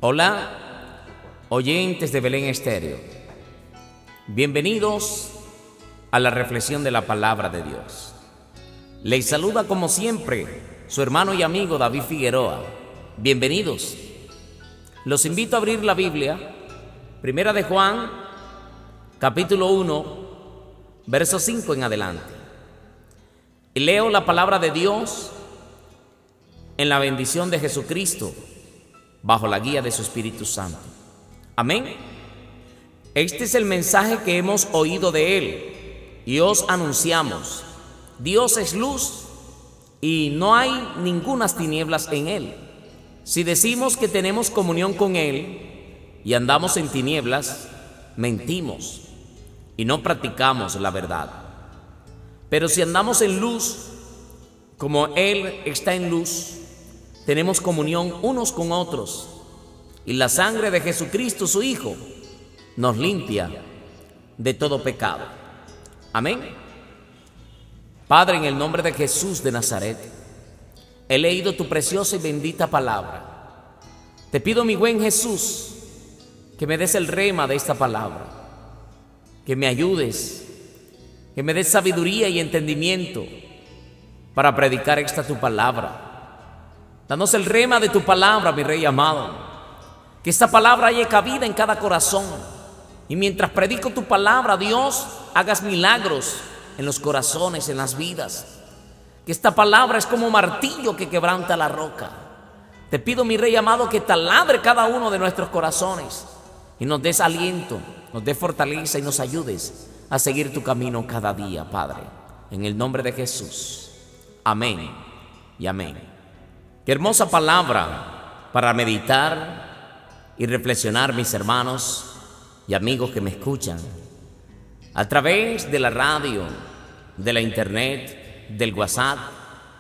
Hola, oyentes de Belén Estéreo. Bienvenidos a la reflexión de la palabra de Dios. Les saluda como siempre su hermano y amigo David Figueroa. Bienvenidos. Los invito a abrir la Biblia, Primera de Juan, capítulo 1, verso 5 en adelante. Y leo la palabra de Dios en la bendición de Jesucristo, bajo la guía de su Espíritu Santo. Amén. Este es el mensaje que hemos oído de Él y os anunciamos. Dios es luz y no hay ningunas tinieblas en Él. Si decimos que tenemos comunión con Él y andamos en tinieblas, mentimos y no practicamos la verdad. Pero si andamos en luz, como Él está en luz, tenemos comunión unos con otros, y la sangre de Jesucristo, su Hijo, nos limpia de todo pecado. Amén. Padre, en el nombre de Jesús de Nazaret, he leído tu preciosa y bendita palabra. Te pido, mi buen Jesús, que me des el rema de esta palabra, que me ayudes, que me des sabiduría y entendimiento para predicar esta tu palabra. Danos el rema de tu palabra, mi Rey amado, que esta palabra haya cabida en cada corazón, y mientras predico tu palabra, Dios, hagas milagros en los corazones, en las vidas. Que esta palabra es como martillo que quebranta la roca. Te pido, mi Rey amado, que taladre cada uno de nuestros corazones y nos des aliento, nos des fortaleza y nos ayudes a seguir tu camino cada día, Padre, en el nombre de Jesús. Amén y amén. Qué hermosa palabra para meditar y reflexionar, mis hermanos y amigos que me escuchan a través de la radio, de la internet, del WhatsApp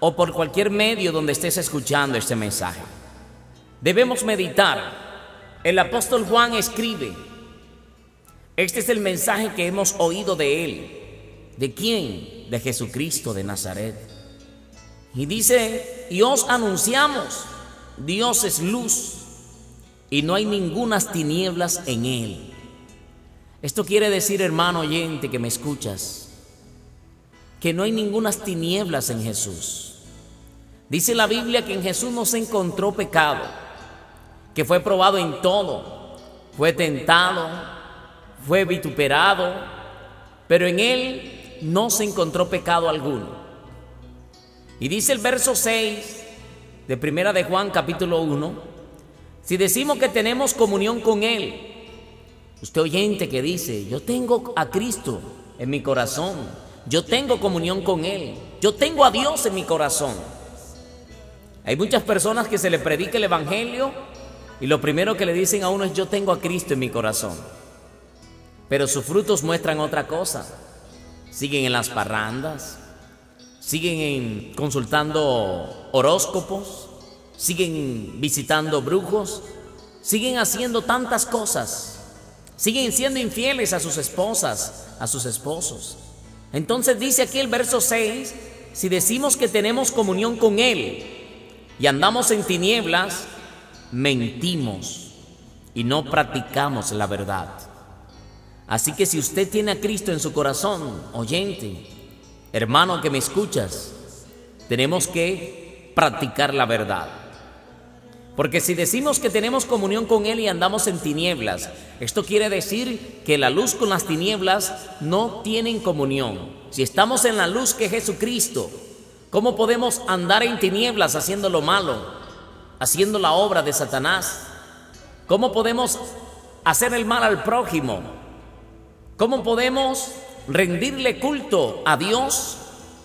o por cualquier medio donde estés escuchando este mensaje. Debemos meditar. El apóstol Juan escribe: este es el mensaje que hemos oído de él. ¿De quién? De Jesucristo de Nazaret. Y dice: y os anunciamos, Dios es luz y no hay ningunas tinieblas en Él. Esto quiere decir, hermano oyente que me escuchas, que no hay ningunas tinieblas en Jesús. Dice la Biblia que en Jesús no se encontró pecado, que fue probado en todo, fue tentado, fue vituperado, pero en Él no se encontró pecado alguno. Y dice el verso 6 de Primera de Juan capítulo 1, si decimos que tenemos comunión con Él, usted oyente que dice: yo tengo a Cristo en mi corazón, yo tengo comunión con Él, yo tengo a Dios en mi corazón. Hay muchas personas que se le predica el evangelio y lo primero que le dicen a uno es: yo tengo a Cristo en mi corazón. Pero sus frutos muestran otra cosa. Siguen en las parrandas, siguen consultando horóscopos, siguen visitando brujos, siguen haciendo tantas cosas, siguen siendo infieles a sus esposas, a sus esposos. Entonces dice aquí el verso 6, si decimos que tenemos comunión con Él y andamos en tinieblas, mentimos y no practicamos la verdad. Así que si usted tiene a Cristo en su corazón, oyente, hermano que me escuchas, tenemos que practicar la verdad. Porque si decimos que tenemos comunión con Él y andamos en tinieblas, esto quiere decir que la luz con las tinieblas no tienen comunión. Si estamos en la luz que es Jesucristo, ¿cómo podemos andar en tinieblas haciendo lo malo, haciendo la obra de Satanás? ¿Cómo podemos hacer el mal al prójimo? ¿Cómo podemos rendirle culto a Dios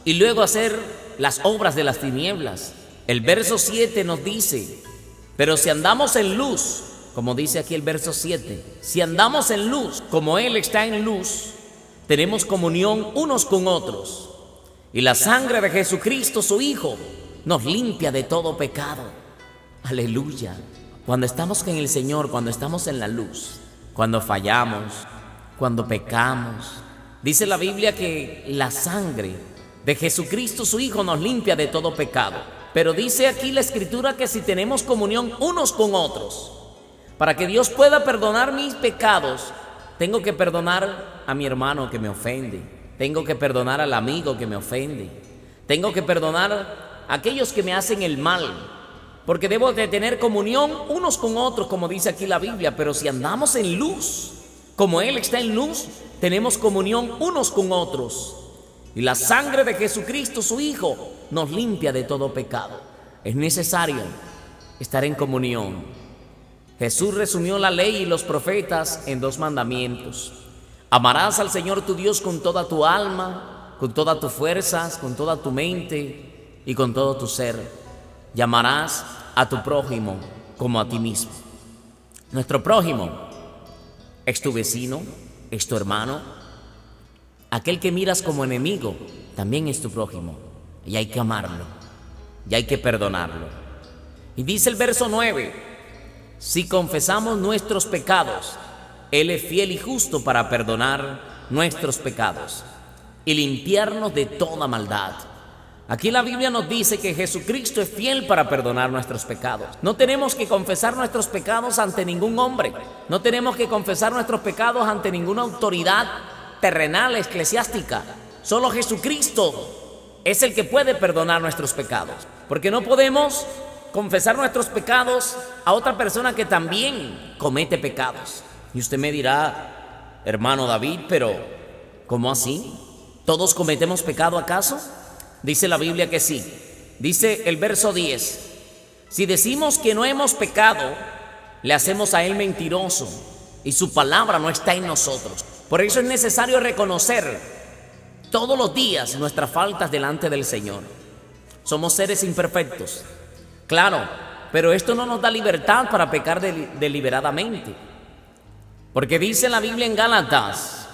y luego hacer las obras de las tinieblas? El verso 7 nos dice: pero si andamos en luz, como dice aquí el verso 7, si andamos en luz como Él está en luz, tenemos comunión unos con otros, y la sangre de Jesucristo, su Hijo, nos limpia de todo pecado. Aleluya. Cuando estamos con el Señor, cuando estamos en la luz, cuando fallamos, cuando pecamos, dice la Biblia que la sangre de Jesucristo su Hijo nos limpia de todo pecado. Pero dice aquí la Escritura que si tenemos comunión unos con otros, Para que Dios pueda perdonar mis pecados, tengo que perdonar a mi hermano que me ofende. Tengo que perdonar al amigo que me ofende. Tengo que perdonar a aquellos que me hacen el mal. Porque debo de tener comunión unos con otros, como dice aquí la Biblia. Pero si andamos en luz, como Él está en luz, tenemos comunión unos con otros. Y la sangre de Jesucristo, su Hijo, nos limpia de todo pecado. Es necesario estar en comunión. Jesús resumió la ley y los profetas en 2 mandamientos. Amarás al Señor tu Dios con toda tu alma, con todas tus fuerzas, con toda tu mente y con todo tu ser. Y amarás a tu prójimo como a ti mismo. Nuestro prójimo es tu vecino, es tu hermano. Aquel que miras como enemigo también es tu prójimo. Y hay que amarlo, y hay que perdonarlo. Y dice el verso 9: si confesamos nuestros pecados, Él es fiel y justo para perdonar nuestros pecados y limpiarnos de toda maldad. Aquí la Biblia nos dice que Jesucristo es fiel para perdonar nuestros pecados. No tenemos que confesar nuestros pecados ante ningún hombre. No tenemos que confesar nuestros pecados ante ninguna autoridad terrenal, eclesiástica. Solo Jesucristo es el que puede perdonar nuestros pecados. Porque no podemos confesar nuestros pecados a otra persona que también comete pecados. Y usted me dirá, hermano David, pero ¿cómo así? ¿Todos cometemos pecado acaso? Dice la Biblia que sí. Dice el verso 10: si decimos que no hemos pecado, le hacemos a Él mentiroso y su palabra no está en nosotros. Por eso es necesario reconocer todos los días nuestras faltas delante del Señor. Somos seres imperfectos, claro, pero esto no nos da libertad para pecar deliberadamente. Porque dice la Biblia en Gálatas,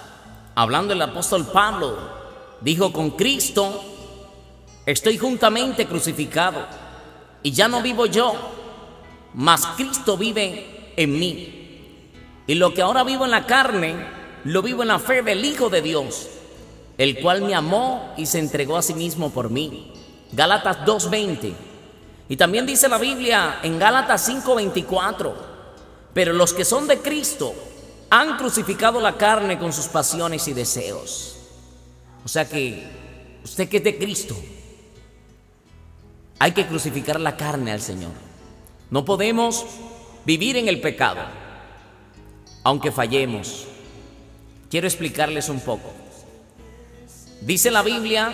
hablando el apóstol Pablo, dijo: con Cristo estoy juntamente crucificado, y ya no vivo yo, mas Cristo vive en mí. Y lo que ahora vivo en la carne, lo vivo en la fe del Hijo de Dios, el cual me amó y se entregó a sí mismo por mí. Gálatas 2:20. Y también dice la Biblia en Gálatas 5:24: pero los que son de Cristo han crucificado la carne con sus pasiones y deseos. O sea que usted que es de Cristo, hay que crucificar la carne al Señor. No podemos vivir en el pecado, aunque fallemos. Quiero explicarles un poco. Dice la Biblia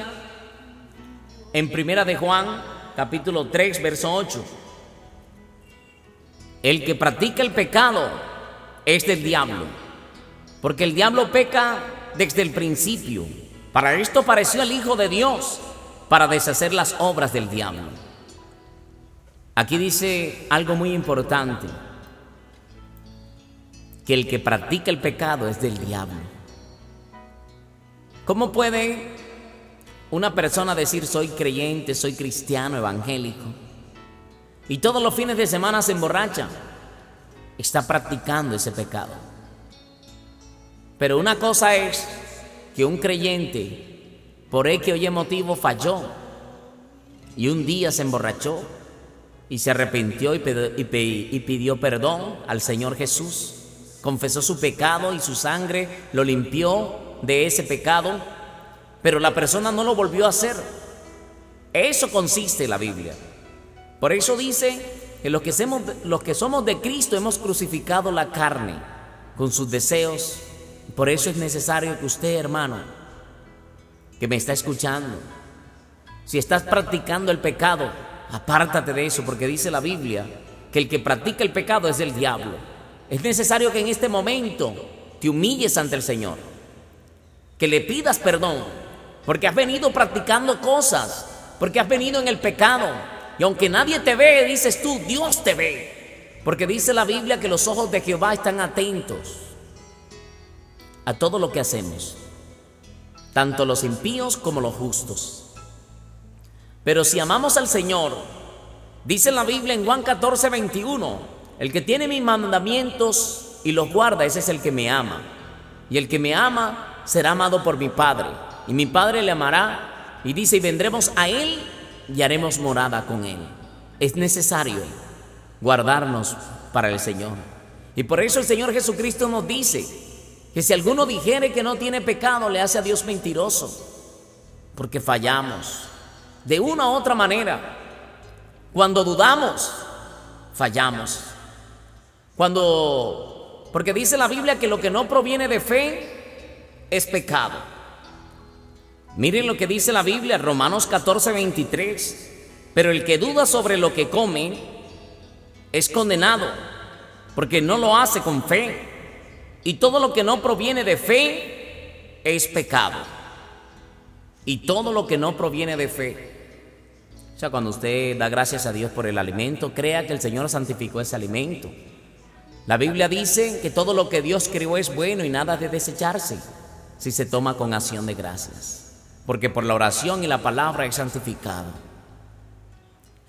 en 1 de Juan, capítulo 3, verso 8: el que practica el pecado es del diablo, porque el diablo peca desde el principio. Para esto apareció el Hijo de Dios, para deshacer las obras del diablo. Aquí dice algo muy importante: que el que practica el pecado es del diablo. ¿Cómo puede una persona decir soy creyente, soy cristiano, evangélico, y todos los fines de semana se emborracha? Está practicando ese pecado. Pero una cosa es que un creyente por X o Y motivo falló y un día se emborrachó y se arrepintió y pidió perdón al Señor Jesús, confesó su pecado y su sangre lo limpió de ese pecado, pero la persona no lo volvió a hacer. Eso consiste la Biblia. Por eso dice que los que somos de Cristo hemos crucificado la carne con sus deseos. Por eso es necesario que usted, hermano, que me está escuchando, si estás practicando el pecado, apártate de eso, porque dice la Biblia que el que practica el pecado es del diablo. Es necesario que en este momento te humilles ante el Señor, que le pidas perdón, porque has venido practicando cosas, porque has venido en el pecado. Y aunque nadie te ve, dices tú, Dios te ve. Porque dice la Biblia que los ojos de Jehová están atentos a todo lo que hacemos, tanto los impíos como los justos. Pero si amamos al Señor, dice la Biblia en Juan 14:21, el que tiene mis mandamientos y los guarda, ese es el que me ama. Y el que me ama será amado por mi Padre, y mi Padre le amará. Y dice, y vendremos a Él y haremos morada con Él. Es necesario guardarnos para el Señor. Y por eso el Señor Jesucristo nos dice que si alguno dijere que no tiene pecado, le hace a Dios mentiroso, porque fallamos de una u otra manera. Cuando dudamos, fallamos. Porque dice la Biblia que lo que no proviene de fe es pecado. Miren lo que dice la Biblia, Romanos 14:23. Pero el que duda sobre lo que come es condenado, porque no lo hace con fe. Y todo lo que no proviene de fe es pecado. Y todo lo que no proviene de fe. O sea, cuando usted da gracias a Dios por el alimento, crea que el Señor santificó ese alimento. La Biblia dice que todo lo que Dios creó es bueno y nada de desecharse si se toma con acción de gracias, porque por la oración y la palabra es santificado.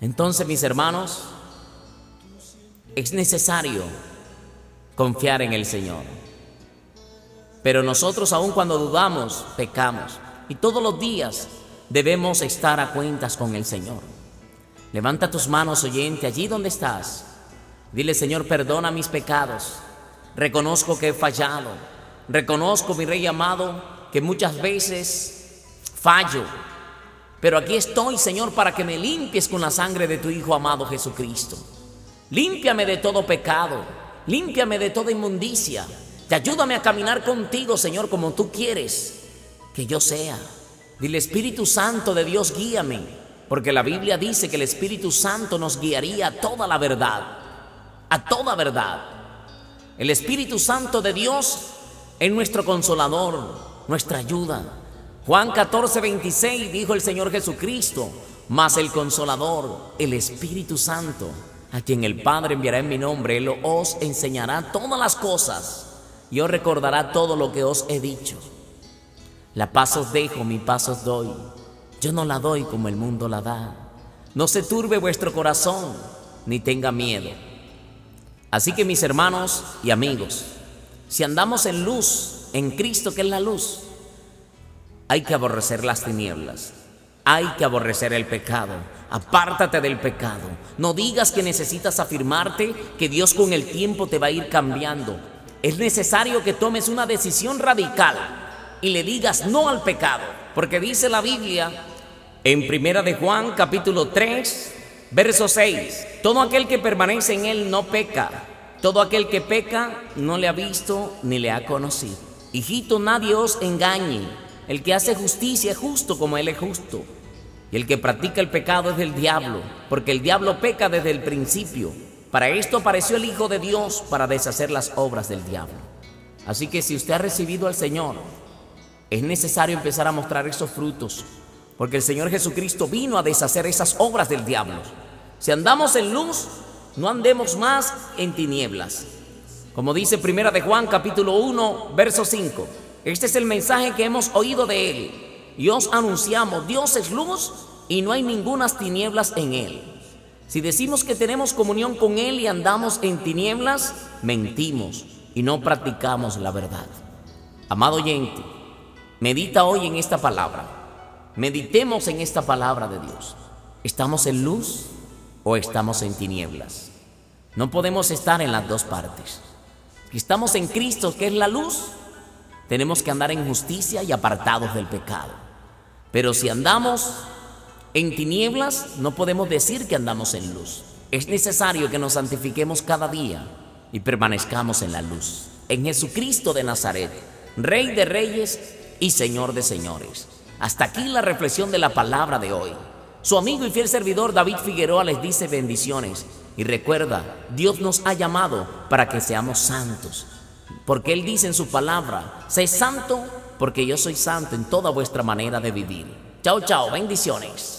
Entonces, mis hermanos, es necesario confiar en el Señor. Pero nosotros, aun cuando dudamos, pecamos. Y todos los días debemos estar a cuentas con el Señor. Levanta tus manos, oyente, allí donde estás. Dile: Señor, perdona mis pecados. Reconozco que he fallado. Reconozco, mi Rey amado, que muchas veces fallo. Pero aquí estoy, Señor, para que me limpies con la sangre de tu Hijo amado Jesucristo. Límpiame de todo pecado. Límpiame de toda inmundicia. Y ayúdame a caminar contigo, Señor, como tú quieres que yo sea. Dile: Espíritu Santo de Dios, guíame, porque la Biblia dice que el Espíritu Santo nos guiaría a toda la verdad, a toda verdad. El Espíritu Santo de Dios es nuestro consolador, nuestra ayuda. Juan 14:26 dijo el Señor Jesucristo: mas el consolador, el Espíritu Santo, a quien el Padre enviará en mi nombre, Él os enseñará todas las cosas y os recordará todo lo que os he dicho. La paz os dejo, mi paz os doy. Yo no la doy como el mundo la da. No se turbe vuestro corazón, ni tenga miedo. Así que, mis hermanos y amigos, si andamos en luz, en Cristo que es la luz, hay que aborrecer las tinieblas. Hay que aborrecer el pecado. Apártate del pecado. No digas que necesitas afirmarte, que Dios con el tiempo te va a ir cambiando. Es necesario que tomes una decisión radical y le digas no al pecado, porque dice la Biblia en 1 de Juan capítulo 3 verso 6: todo aquel que permanece en él no peca, todo aquel que peca no le ha visto ni le ha conocido. Hijito, nadie os engañe, el que hace justicia es justo como él es justo, y el que practica el pecado es del diablo, porque el diablo peca desde el principio. Para esto apareció el Hijo de Dios, para deshacer las obras del diablo. Así que si usted ha recibido al Señor, es necesario empezar a mostrar esos frutos, porque el Señor Jesucristo vino a deshacer esas obras del diablo. Si andamos en luz, no andemos más en tinieblas. Como dice 1 de Juan capítulo 1 verso 5: este es el mensaje que hemos oído de Él y os anunciamos: Dios es luz y no hay ningunas tinieblas en Él. Si decimos que tenemos comunión con Él y andamos en tinieblas, mentimos y no practicamos la verdad. Amado oyente, medita hoy en esta palabra. Meditemos en esta palabra de Dios. ¿Estamos en luz o estamos en tinieblas? No podemos estar en las dos partes. Si estamos en Cristo, que es la luz, tenemos que andar en justicia y apartados del pecado. Pero si andamos en tinieblas, no podemos decir que andamos en luz. Es necesario que nos santifiquemos cada día y permanezcamos en la luz, en Jesucristo de Nazaret, Rey de reyes y Señor de señores. Hasta aquí la reflexión de la palabra de hoy. Su amigo y fiel servidor David Figueroa les dice bendiciones. Y recuerda, Dios nos ha llamado para que seamos santos, porque Él dice en su palabra: sé santo porque yo soy santo en toda vuestra manera de vivir. Chao, chao, bendiciones.